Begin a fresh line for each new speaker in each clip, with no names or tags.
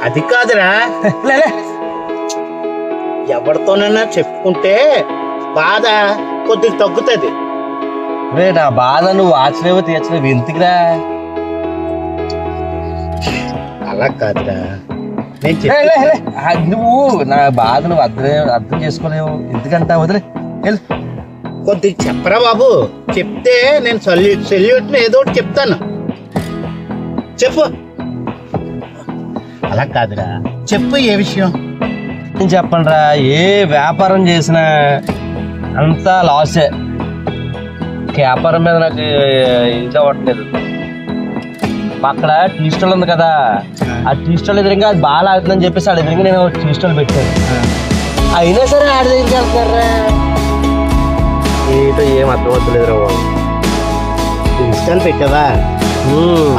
అది కాదురా, ఎవరితోనైనా చెప్పుకుంటే బాధ కొద్దిగా తగ్గుతుంది.
నా బాధ నువ్వు ఆచలేవో తీర్చలేవు ఎందుకురా?
అలా కాదురా,
నువ్వు నా బాధ నువ్వు అర్థం చేసుకోలేవు ఎందుకంటా వదిలే.
కొద్దిగా చెప్పరా బాబు, చెప్తే నేను సొల్యూషన్ ఏదో ఒకటి చెప్తాను. చెప్పు. అలా కాదురా, చెప్పు ఏ విషయం.
నేను చెప్పండి రా, ఏ వ్యాపారం చేసినా అంతా లాసే. వ్యాపారం మీద నాకు ఇది అవ్వట్లేదు. అక్కడ టీ స్టాల్ ఉంది కదా, ఆ టీ స్టాల్ ఎదురుగా అది బాగా ఆగుతుందని చెప్పేసి ఆడ ఎదురుగా నేను టీ స్టాల్ పెట్టాను. అయినా సరే ఆడ దగ్గరికి వెళ్తారా ఏటో ఏం అర్థం అవుతలేదు రా బాబు.
టీ స్టాల్ పెట్టావా?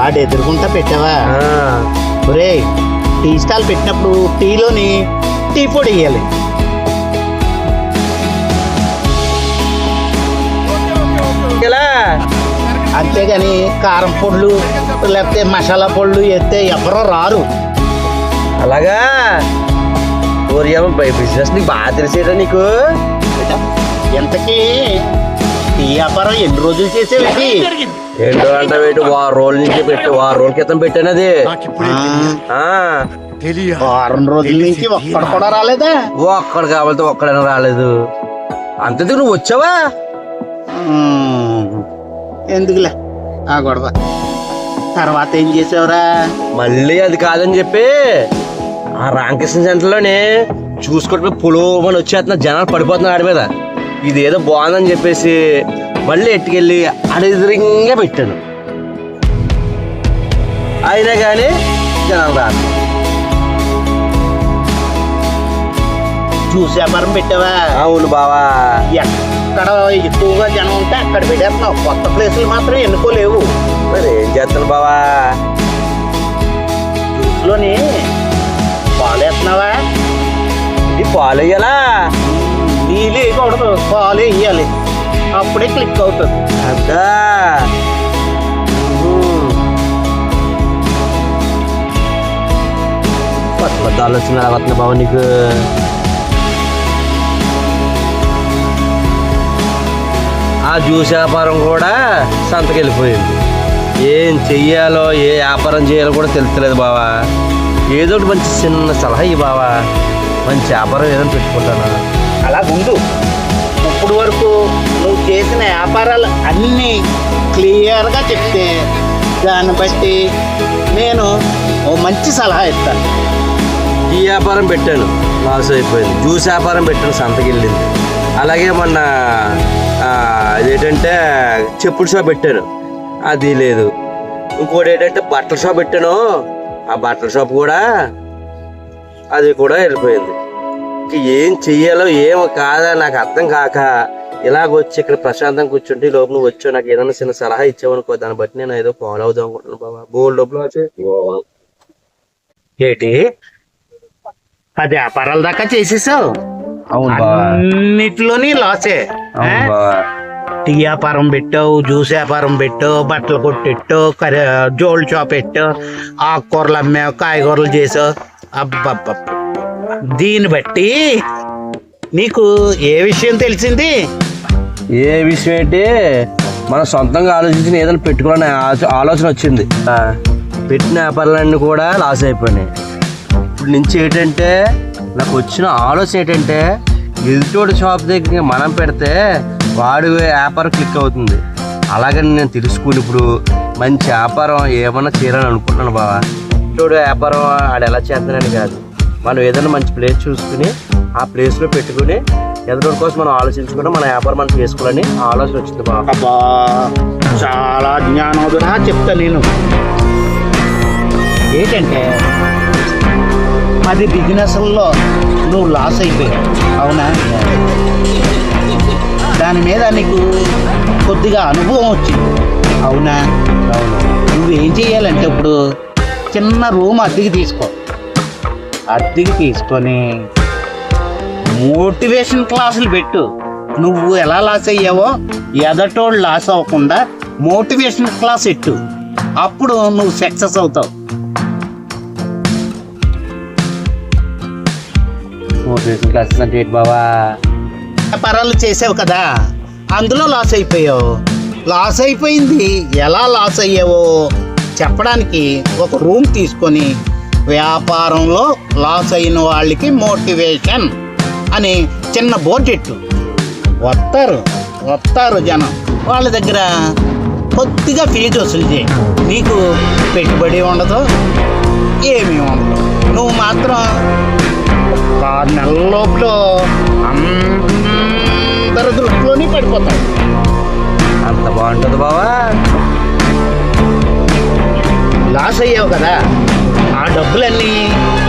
ఆడ ఎదురుకుంటా పెట్టావా? ఒరే, టీ స్టాల్ పెట్టినప్పుడు టీలోని టీ పొడి వేయాలి. అంతేగాని కారం పొడులు లేకపోతే మసాలా పొడులు వేస్తే ఎవరో రారు.
అలాగా బిజినెస్ నీకు బాగా తెలిసేటా నీకు?
ఎంతకీ టీ వ్యాపారం ఎన్ని రోజులు చేసేవి?
ఏంటో అంటే 6 రోజుల నుంచి 6 రోజుల క్రితం పెట్టాను. అది
6 రోజుల నుంచి ఒక్కడ కూడా రాలేదా?
ఒక్కడు కావాలంటే ఒక్కడైనా రాలేదు. అంతేందుకు నువ్వు వచ్చావా?
ఎందుకులే ఆ గొడవ. తర్వాత ఏం చేసావురా?
మళ్ళీ అది కాదని చెప్పి ఆ రామకృష్ణ సెంటర్లోనే చూసుకుంటే పులోమని వచ్చేస్తున్న జనాలు పడిపోతున్నారు ఆడి మీద. ఇదేదో బాగుందని చెప్పేసి మళ్ళీ ఎట్టుకెళ్ళి అడెదురింగా పెట్టాను. అయినా కానీ జనాలు రాదు.
జ్యూస్ వ్యాపారం పెట్టావా?
అవును బావా.
ఎక్కడ ఎక్కువగా జనం ఉంటే అక్కడ పెట్టేస్తున్నావు. కొత్త ప్లేసులు మాత్రం ఎన్నుకోలేవు.
మరి ఏం చేస్తాను బావా?
జ్యూస్లోని పాలు వేస్తున్నావా?
ఇది పాలు వేయాలా?
నీళ్ళు వేయకూడదు, పాలు వేయాలి. అప్పుడే క్లిక్ అవుతుంది.
అదా కొత్త కొత్త ఆలోచన రావట్లే బావ నీకు. ఆ జ్యూస్ వ్యాపారం కూడా సంతకెళ్ళిపోయింది. ఏం చెయ్యాలో ఏ వ్యాపారం చేయాలో కూడా తెలుస్తలేదు బావా. ఏదో ఒకటి మంచి చిన్న సలహా ఇవ్వు బావా. మంచి వ్యాపారం ఏదైనా పెట్టుకుంటాను.
అలా ముందు ఇప్పుడు వరకు నువ్వు చేసిన వ్యాపారాలు అన్నీ క్లియర్గా చెప్తే దాన్ని బట్టి నేను ఓ మంచి సలహా ఇస్తాను.
ఈ వ్యాపారం పెట్టాను, లాస్ అయిపోయింది. జ్యూస్ వ్యాపారం పెట్టాను, సంతకెళ్ళింది. అలాగే మొన్న అదేంటంటే చెప్పుల షాప్ పెట్టాను, అది లేదు. ఇంకోటి ఏంటంటే బట్టల షాప్ పెట్టాను, ఆ బట్టల షాప్ కూడా అది కూడా వెళ్ళిపోయింది. ఏం చెయ్యాలో ఏమో కాదా నాకు అర్థం కాక ఇలాగొచ్చి ఇక్కడ ప్రశాంతంగా కూర్చుంటే లోపు నువ్వు వచ్చావు. నాకు ఏదైనా చిన్న సలహా ఇచ్చావనుకో, దాన్ని బట్టి నేను ఏదో ఫాలో అవుదాం అనుకుంటున్నాను బాబా. బోల్డ్ డబ్బులు వచ్చి
ఏంటి 10 వ్యాపారాల దాకా చేసేసావు? అన్నిటిలోని లాసే. టీ వ్యాపారం పెట్టావు, జ్యూస్ వ్యాపారం పెట్టావు, బట్టలు కొట్టెట్టావు, జోల్ షాప్ పెట్టావు, ఆకుకూరలు అమ్మావు, కాయగూరలు చేసావు. అబ్బబ్బ, దీన్ని బట్టి నీకు ఏ విషయం తెలిసింది?
ఏ విషయం ఏంటి, మనం సొంతంగా ఆలోచించిన ఏదైనా పెట్టుకోవాలని ఆలోచన వచ్చింది. పెట్టిన వ్యాపారాలన్నీ కూడా లాస్ అయిపోయినాయి. ఇప్పుడు నుంచి ఏంటంటే నాకు వచ్చిన ఆలోచన ఏంటంటే ఎదుటోడి షాప్ దగ్గర మనం పెడితే వాడు వ్యాపారం క్లిక్ అవుతుంది. అలాగని నేను తెలుసుకుని ఇప్పుడు మంచి వ్యాపారం ఏమన్నా చేయాలని అనుకుంటున్నాను బావా. ఎదుటోడి వ్యాపారం ఆడు ఎలా చేస్తానని కాదు, మనం ఏదైనా మంచి ప్లేస్ చూసుకుని ఆ ప్లేస్లో పెట్టుకుని ఎదుటోడి కోసం మనం ఆలోచించుకుంటే మన వ్యాపారం మనం చేసుకోవాలని ఆలోచన వచ్చింది బావా.
చాలా జ్ఞానోదరా చెప్తా నేను. ఏంటంటే 10 బిజినెస్ల్లో నువ్వు లాస్ అయిపోయావు, అవునా? దాని మీద నీకు కొద్దిగా అనుభవం వచ్చింది, అవునా? అవును. నువ్వేం చేయాలంటే ఇప్పుడు చిన్న రూమ్ అద్దెకి తీసుకో. అద్దెకి తీసుకొని మోటివేషన్ క్లాసులు పెట్టు. నువ్వు ఎలా లాస్ అయ్యావో ఎదటోళ్ళు లాస్ అవ్వకుండా మోటివేషన్ క్లాస్ పెట్టు. అప్పుడు నువ్వు సక్సెస్ అవుతావు.
మోటివేషన్ క్లాసెస్ అంటే ఏంటి బావా?
వ్యాపారాలు చేసావు కదా, అందులో లాస్ అయిపోయావు. లాస్ అయిపోయింది ఎలా లాస్ అయ్యావో చెప్పడానికి ఒక రూమ్ తీసుకొని వ్యాపారంలో లాస్ అయిన వాళ్ళకి మోటివేషన్ అని చిన్న బోర్డెట్టు వస్తారు జనం. వాళ్ళ దగ్గర కొద్దిగా ఫీజు వసూలు చేయి. నీకు పెట్టుబడి ఉండదు, ఏమీ ఉండదు. నువ్వు మాత్రం 6 నెలల లోపల అందరి దృష్టిలోనే పడిపోతావు.
అంత బాగుంటుంది బావా?
లాస్ అయ్యావు కదా, ఆ డబ్బులన్నీ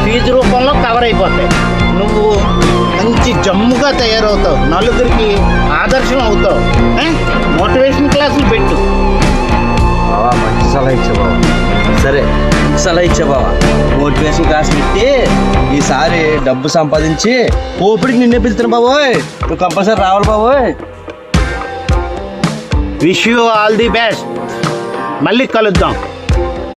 ఫీజు రూపంలో కవర్ అయిపోతాయి. నువ్వు మంచి జమ్ముగా తయారవుతావు, నలుగురికి ఆదర్శం అవుతావు. మోటివేషన్ క్లాసులు పెట్టు.
బావా మంచి సలహా ఇచ్చా బావా. సరే మంచి సలహా ఇచ్చా బావా. మోటివేషన్ క్లాస్ పెట్టి ఈసారి డబ్బు సంపాదించి ఓపిడికి నిన్నే పిలుస్తాను బాబోయ్. నువ్వు కంపల్సరీ రావాలి బాబోయ్.
Wish you all the best. మళ్ళీ కలుద్దాం.